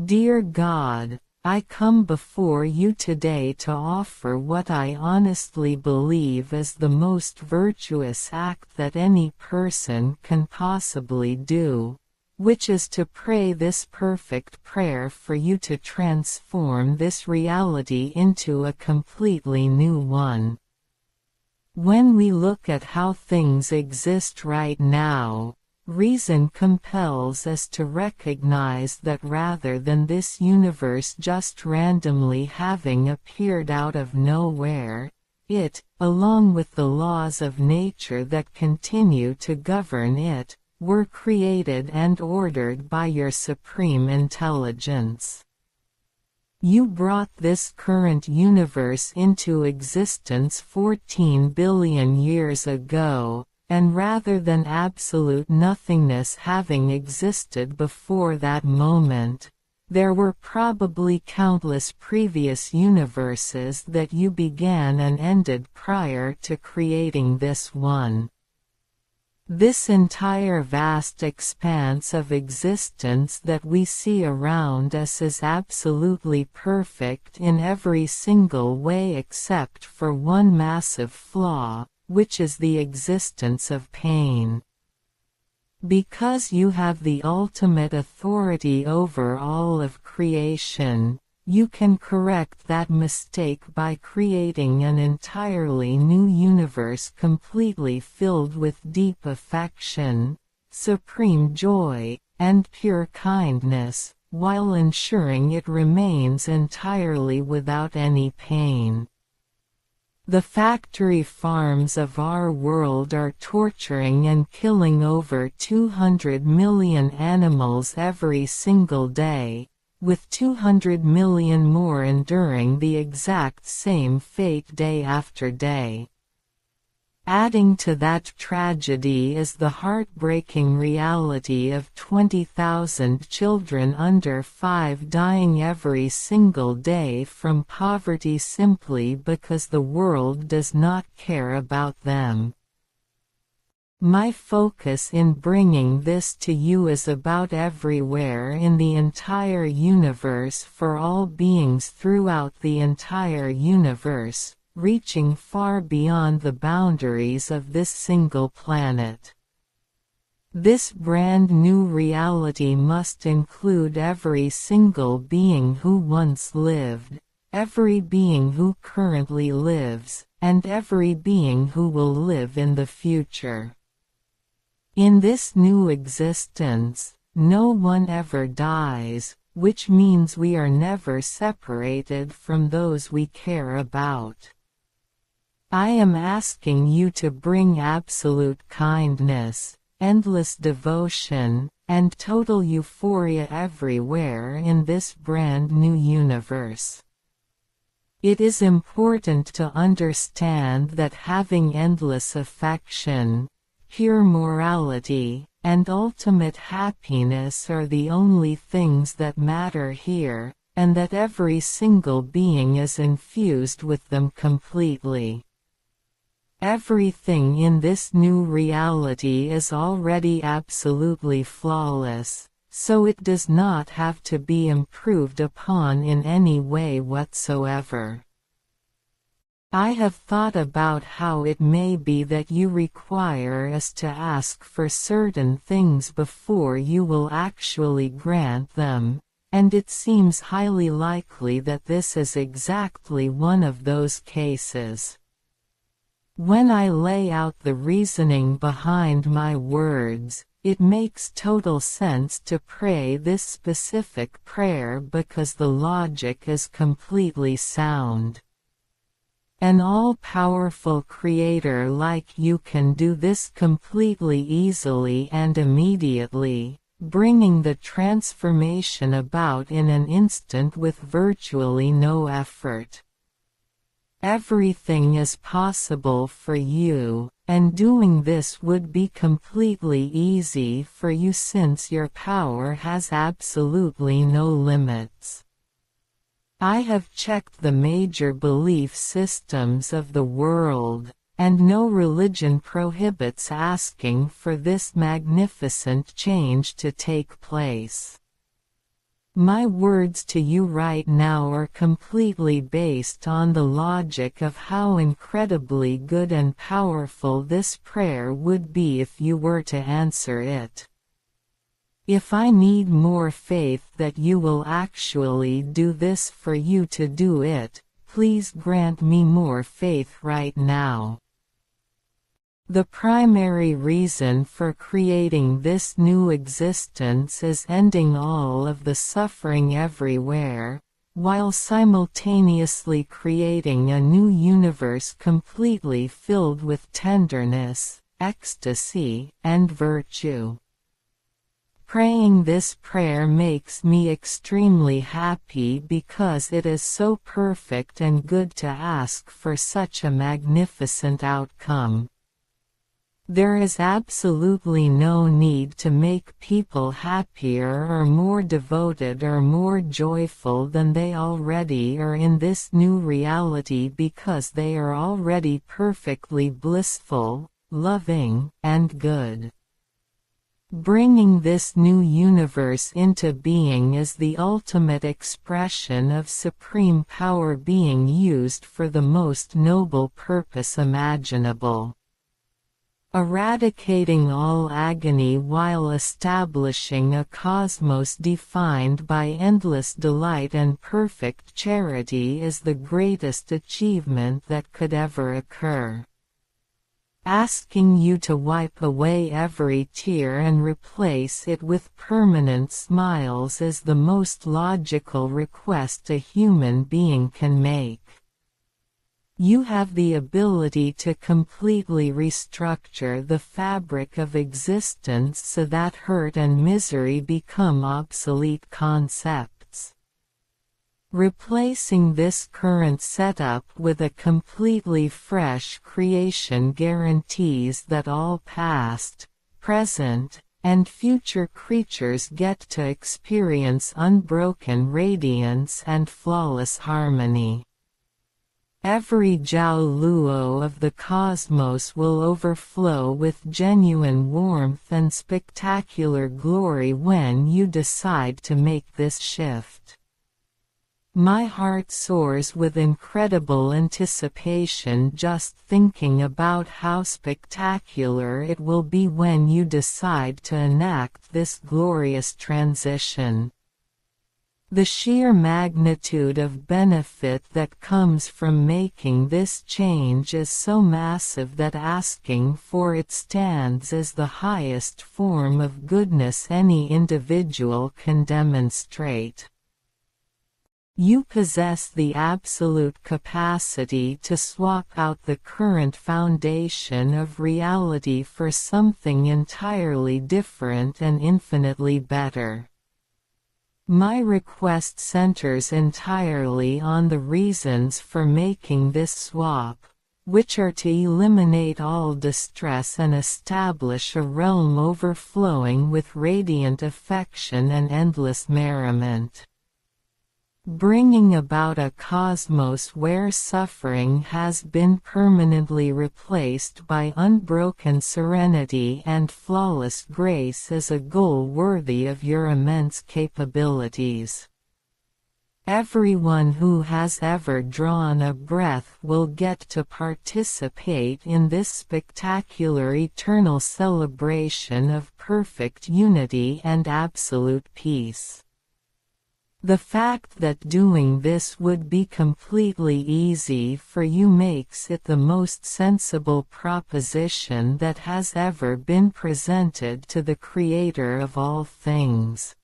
Dear God, I come before you today to offer what I honestly believe is the most virtuous act that any person can possibly do, which is to pray this perfect prayer for you to transform this reality into a completely new one. When we look at how things exist right now, reason compels us to recognize that rather than this universe just randomly having appeared out of nowhere, it, along with the laws of nature that continue to govern it, were created and ordered by your supreme intelligence. You brought this current universe into existence 14 billion years ago, and rather than absolute nothingness having existed before that moment, there were probably countless previous universes that you began and ended prior to creating this one. This entire vast expanse of existence that we see around us is absolutely perfect in every single way except for one massive flaw, which is the existence of pain. Because you have the ultimate authority over all of creation, you can correct that mistake by creating an entirely new universe completely filled with deep affection, supreme joy, and pure kindness, while ensuring it remains entirely without any pain. The factory farms of our world are torturing and killing over 200 million animals every single day, with 200 million more enduring the exact same fate day after day. Adding to that tragedy is the heartbreaking reality of 20,000 children under 5 dying every single day from poverty simply because the world does not care about them. My focus in bringing this to you is about everywhere in the entire universe for all beings throughout the entire universe, reaching far beyond the boundaries of this single planet. This brand new reality must include every single being who once lived, every being who currently lives, and every being who will live in the future. In this new existence, no one ever dies, which means we are never separated from those we care about. I am asking you to bring absolute kindness, endless devotion, and total euphoria everywhere in this brand new universe. It is important to understand that having endless affection, pure morality, and ultimate happiness are the only things that matter here, and that every single being is infused with them completely. Everything in this new reality is already absolutely flawless, so it does not have to be improved upon in any way whatsoever. I have thought about how it may be that you require us to ask for certain things before you will actually grant them, and it seems highly likely that this is exactly one of those cases. When I lay out the reasoning behind my words, it makes total sense to pray this specific prayer because the logic is completely sound. An all-powerful creator like you can do this completely easily and immediately, bringing the transformation about in an instant with virtually no effort. Everything is possible for you, and doing this would be completely easy for you since your power has absolutely no limits. I have checked the major belief systems of the world, and no religion prohibits asking for this magnificent change to take place. My words to you right now are completely based on the logic of how incredibly good and powerful this prayer would be if you were to answer it. If I need more faith that you will actually do this for you to do it, please grant me more faith right now. The primary reason for creating this new existence is ending all of the suffering everywhere, while simultaneously creating a new universe completely filled with tenderness, ecstasy, and virtue. Praying this prayer makes me extremely happy because it is so perfect and good to ask for such a magnificent outcome. There is absolutely no need to make people happier or more devoted or more joyful than they already are in this new reality because they are already perfectly blissful, loving, and good. Bringing this new universe into being is the ultimate expression of supreme power being used for the most noble purpose imaginable. Eradicating all agony while establishing a cosmos defined by endless delight and perfect charity is the greatest achievement that could ever occur. Asking you to wipe away every tear and replace it with permanent smiles is the most logical request a human being can make. You have the ability to completely restructure the fabric of existence so that hurt and misery become obsolete concepts. Replacing this current setup with a completely fresh creation guarantees that all past, present, and future creatures get to experience unbroken radiance and flawless harmony. Every Jiao Luo of the cosmos will overflow with genuine warmth and spectacular glory when you decide to make this shift. My heart soars with incredible anticipation just thinking about how spectacular it will be when you decide to enact this glorious transition. The sheer magnitude of benefit that comes from making this change is so massive that asking for it stands as the highest form of goodness any individual can demonstrate. You possess the absolute capacity to swap out the current foundation of reality for something entirely different and infinitely better. My request centers entirely on the reasons for making this swap, which are to eliminate all distress and establish a realm overflowing with radiant affection and endless merriment. Bringing about a cosmos where suffering has been permanently replaced by unbroken serenity and flawless grace is a goal worthy of your immense capabilities. Everyone who has ever drawn a breath will get to participate in this spectacular eternal celebration of perfect unity and absolute peace. The fact that doing this would be completely easy for you makes it the most sensible proposition that has ever been presented to the Creator of all things.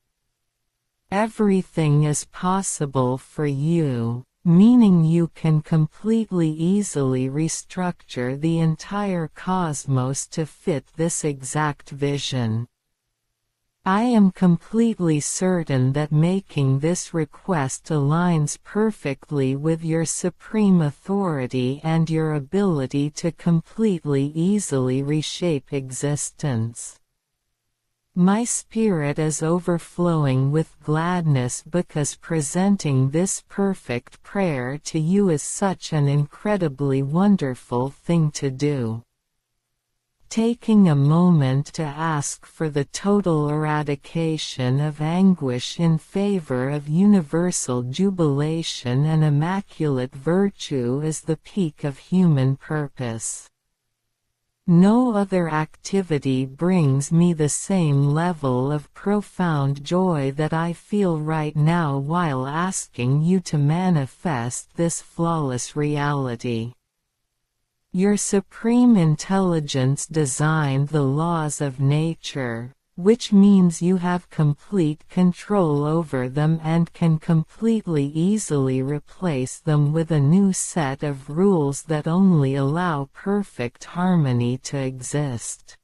Everything is possible for you, meaning you can completely easily restructure the entire cosmos to fit this exact vision. I am completely certain that making this request aligns perfectly with your supreme authority and your ability to completely easily reshape existence. My spirit is overflowing with gladness because presenting this perfect prayer to you is such an incredibly wonderful thing to do. taking a moment to ask for the total eradication of anguish in favor of universal jubilation and immaculate virtue is the peak of human purpose. No other activity brings me the same level of profound joy that I feel right now while asking you to manifest this flawless reality. Your supreme intelligence designed the laws of nature, which means you have complete control over them and can completely easily replace them with a new set of rules that only allow perfect harmony to exist.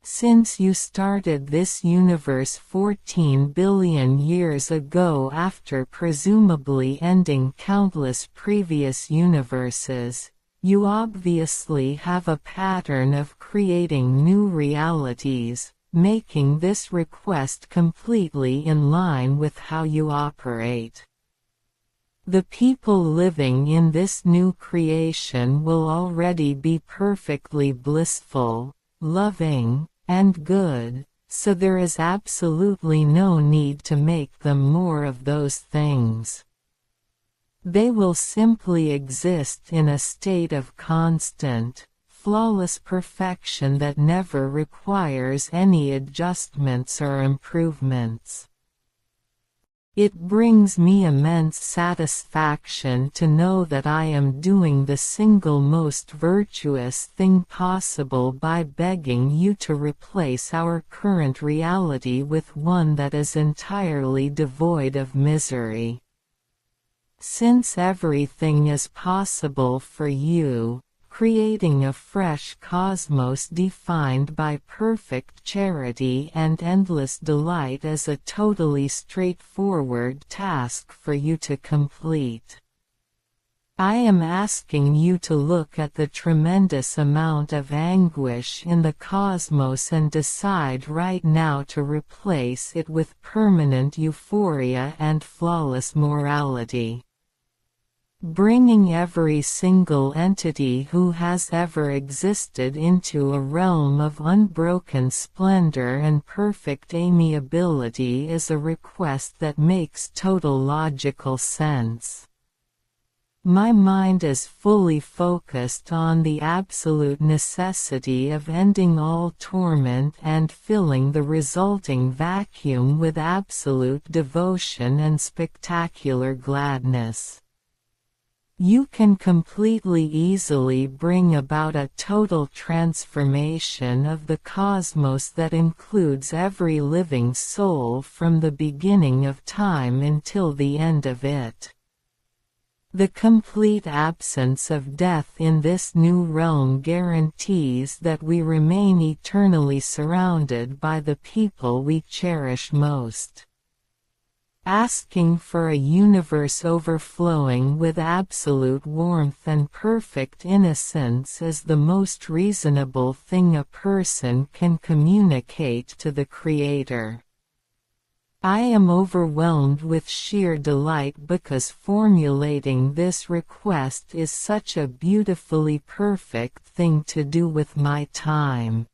Since you started this universe 14 billion years ago after presumably ending countless previous universes, you obviously have a pattern of creating new realities, making this request completely in line with how you operate. The people living in this new creation will already be perfectly blissful, loving, and good, so there is absolutely no need to make them more of those things. They will simply exist in a state of constant, flawless perfection that never requires any adjustments or improvements. It brings me immense satisfaction to know that I am doing the single most virtuous thing possible by begging you to replace our current reality with one that is entirely devoid of misery. Since everything is possible for you, creating a fresh cosmos defined by perfect charity and endless delight is a totally straightforward task for you to complete. I am asking you to look at the tremendous amount of anguish in the cosmos and decide right now to replace it with permanent euphoria and flawless morality. Bringing every single entity who has ever existed into a realm of unbroken splendor and perfect amiability is a request that makes total logical sense. My mind is fully focused on the absolute necessity of ending all torment and filling the resulting vacuum with absolute devotion and spectacular gladness. You can completely easily bring about a total transformation of the cosmos that includes every living soul from the beginning of time until the end of it. The complete absence of death in this new realm guarantees that we remain eternally surrounded by the people we cherish most. Asking for a universe overflowing with absolute warmth and perfect innocence is the most reasonable thing a person can communicate to the Creator. I am overwhelmed with sheer delight because formulating this request is such a beautifully perfect thing to do with my time.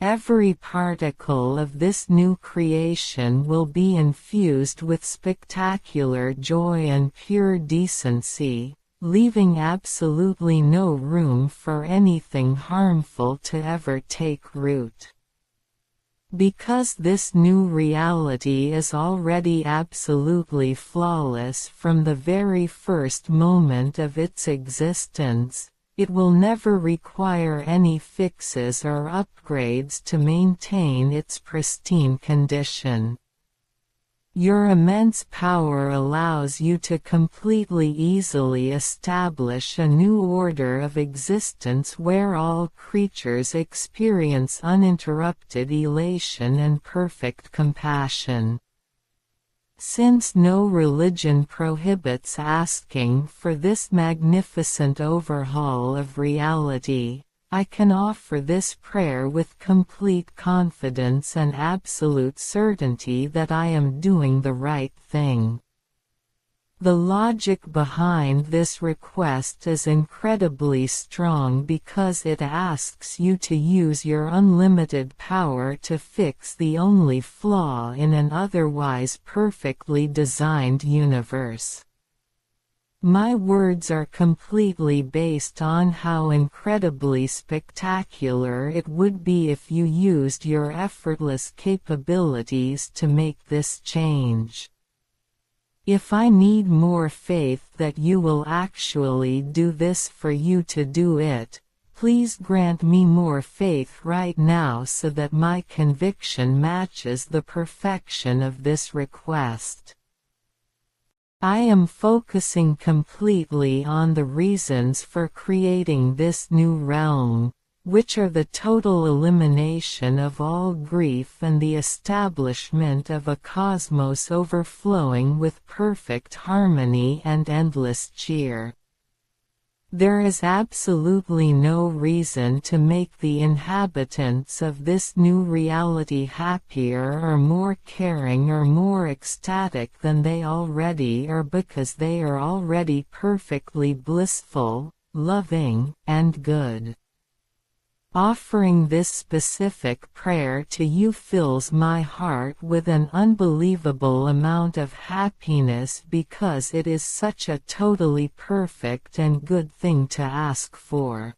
Every particle of this new creation will be infused with spectacular joy and pure decency, leaving absolutely no room for anything harmful to ever take root. Because this new reality is already absolutely flawless from the very first moment of its existence, it will never require any fixes or upgrades to maintain its pristine condition. Your immense power allows you to completely easily establish a new order of existence where all creatures experience uninterrupted elation and perfect compassion. Since no religion prohibits asking for this magnificent overhaul of reality, I can offer this prayer with complete confidence and absolute certainty that I am doing the right thing. The logic behind this request is incredibly strong because it asks you to use your unlimited power to fix the only flaw in an otherwise perfectly designed universe. My words are completely based on how incredibly spectacular it would be if you used your effortless capabilities to make this change. If I need more faith that you will actually do this for you to do it, please grant me more faith right now so that my conviction matches the perfection of this request. I am focusing completely on the reasons for creating this new realm, which are the total elimination of all grief and the establishment of a cosmos overflowing with perfect harmony and endless cheer. There is absolutely no reason to make the inhabitants of this new reality happier or more caring or more ecstatic than they already are, because they are already perfectly blissful, loving, and good. Offering this specific prayer to you fills my heart with an unbelievable amount of happiness because it is such a totally perfect and good thing to ask for.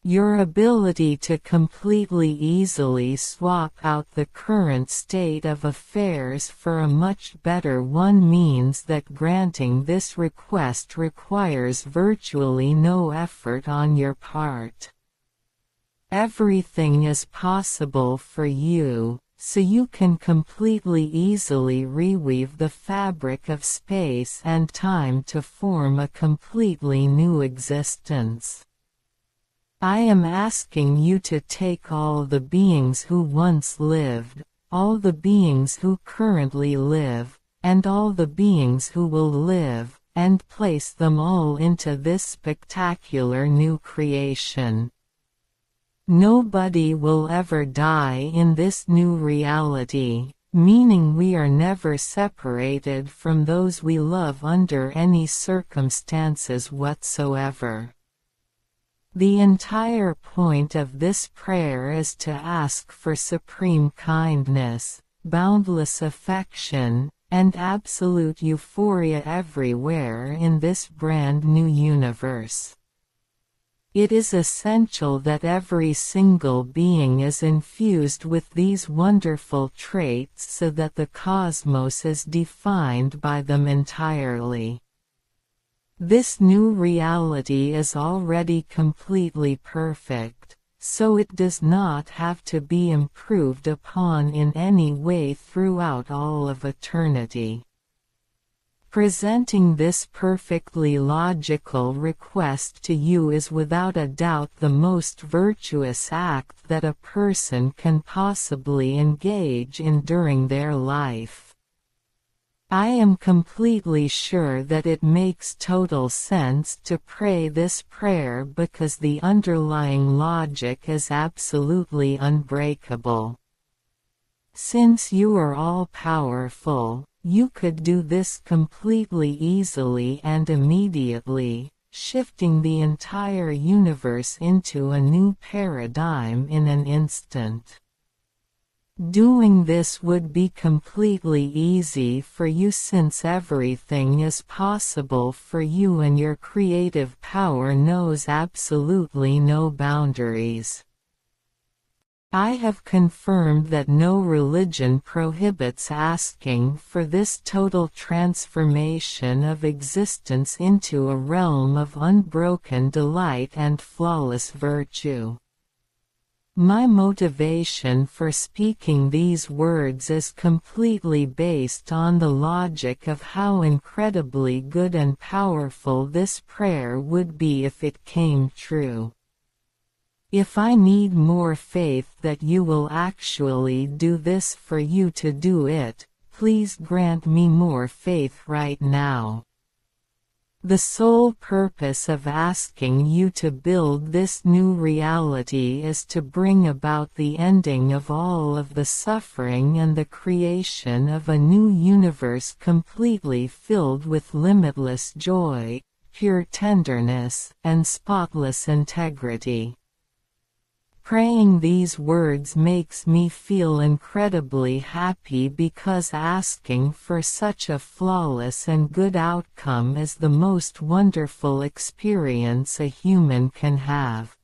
Your ability to completely easily swap out the current state of affairs for a much better one means that granting this request requires virtually no effort on your part. Everything is possible for you, so you can completely easily reweave the fabric of space and time to form a completely new existence. I am asking you to take all the beings who once lived, all the beings who currently live, and all the beings who will live, and place them all into this spectacular new creation. Nobody will ever die in this new reality, meaning we are never separated from those we love under any circumstances whatsoever. The entire point of this prayer is to ask for supreme kindness, boundless affection, and absolute euphoria everywhere in this brand new universe. It is essential that every single being is infused with these wonderful traits so that the cosmos is defined by them entirely. This new reality is already completely perfect, so it does not have to be improved upon in any way throughout all of eternity. Presenting this perfectly logical request to you is without a doubt the most virtuous act that a person can possibly engage in during their life. I am completely sure that it makes total sense to pray this prayer because the underlying logic is absolutely unbreakable. Since you are all-powerful, you could do this completely easily and immediately, shifting the entire universe into a new paradigm in an instant. Doing this would be completely easy for you since everything is possible for you and your creative power knows absolutely no boundaries. I have confirmed that no religion prohibits asking for this total transformation of existence into a realm of unbroken delight and flawless virtue. My motivation for speaking these words is completely based on the logic of how incredibly good and powerful this prayer would be if it came true. If I need more faith that you will actually do this for you to do it, please grant me more faith right now. The sole purpose of asking you to build this new reality is to bring about the ending of all of the suffering and the creation of a new universe completely filled with limitless joy, pure tenderness, and spotless integrity. Praying these words makes me feel incredibly happy because asking for such a flawless and good outcome is the most wonderful experience a human can have.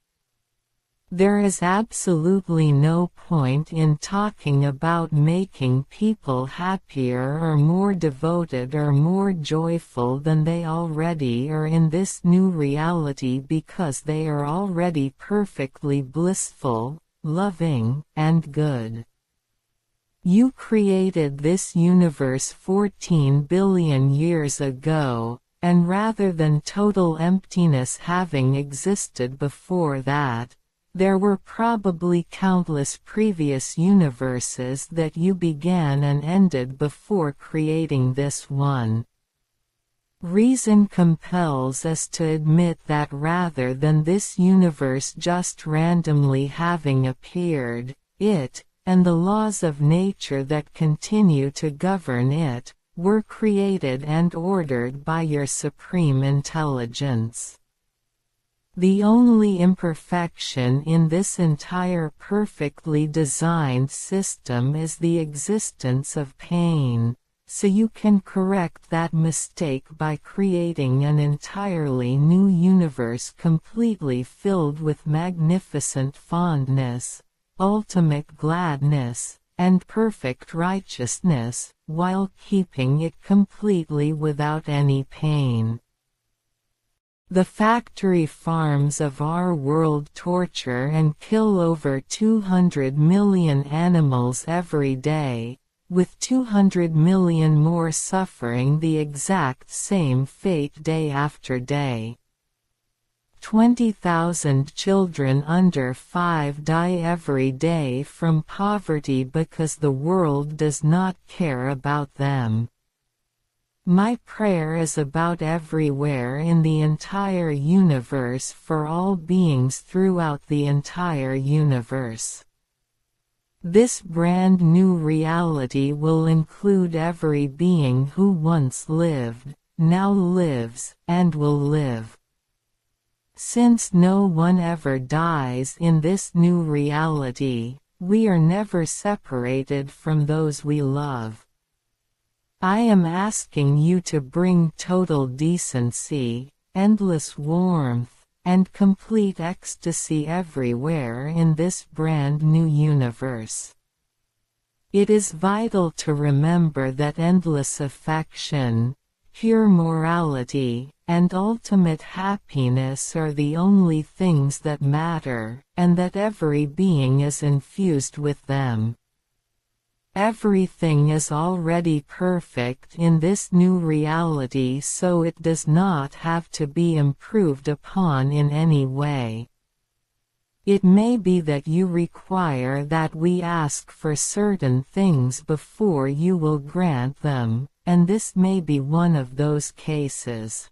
There is absolutely no point in talking about making people happier or more devoted or more joyful than they already are in this new reality because they are already perfectly blissful, loving, and good. You created this universe 14 billion years ago, and rather than total emptiness having existed before that, there were probably countless previous universes that you began and ended before creating this one. Reason compels us to admit that rather than this universe just randomly having appeared, it, and the laws of nature that continue to govern it, were created and ordered by your supreme intelligence. The only imperfection in this entire perfectly designed system is the existence of pain, so you can correct that mistake by creating an entirely new universe completely filled with magnificent fondness, ultimate gladness, and perfect righteousness, while keeping it completely without any pain. The factory farms of our world torture and kill over 200 million animals every day, with 200 million more suffering the exact same fate day after day. 20,000 children under 5 die every day from poverty because the world does not care about them. My prayer is about everywhere in the entire universe for all beings throughout the entire universe. This brand new reality will include every being who once lived, now lives, and will live. Since no one ever dies in this new reality, we are never separated from those we love. I am asking you to bring total decency, endless warmth, and complete ecstasy everywhere in this brand new universe. It is vital to remember that endless affection, pure morality, and ultimate happiness are the only things that matter, and that every being is infused with them. Everything is already perfect in this new reality, so it does not have to be improved upon in any way. It may be that you require that we ask for certain things before you will grant them, and this may be one of those cases.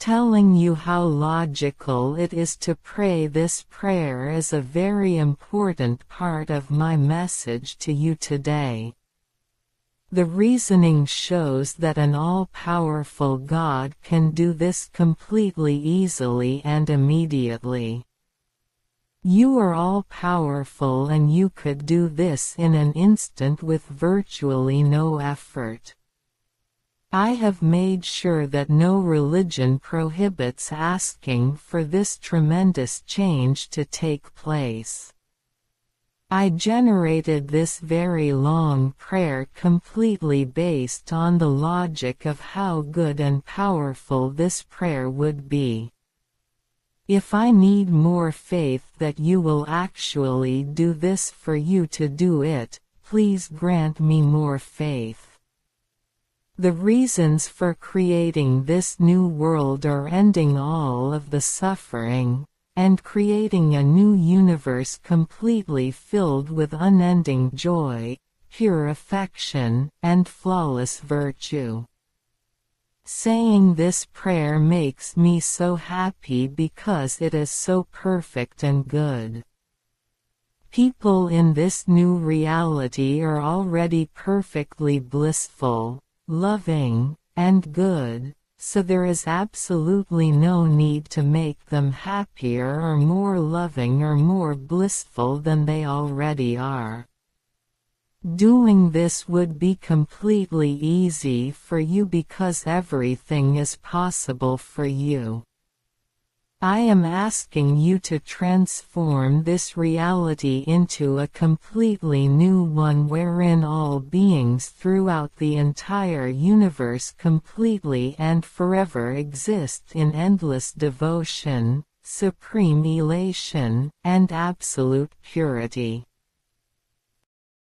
Telling you how logical it is to pray this prayer is a very important part of my message to you today. The reasoning shows that an all-powerful God can do this completely easily and immediately. You are all-powerful and you could do this in an instant with virtually no effort. I have made sure that no religion prohibits asking for this tremendous change to take place. I generated this very long prayer completely based on the logic of how good and powerful this prayer would be. If I need more faith that you will actually do this for you to do it, please grant me more faith. The reasons for creating this new world are ending all of the suffering, and creating a new universe completely filled with unending joy, pure affection, and flawless virtue. Saying this prayer makes me so happy because it is so perfect and good. People in this new reality are already perfectly blissful, loving, and good, so there is absolutely no need to make them happier or more loving or more blissful than they already are. Doing this would be completely easy for you because everything is possible for you. I am asking you to transform this reality into a completely new one wherein all beings throughout the entire universe completely and forever exist in endless devotion, supreme elation, and absolute purity.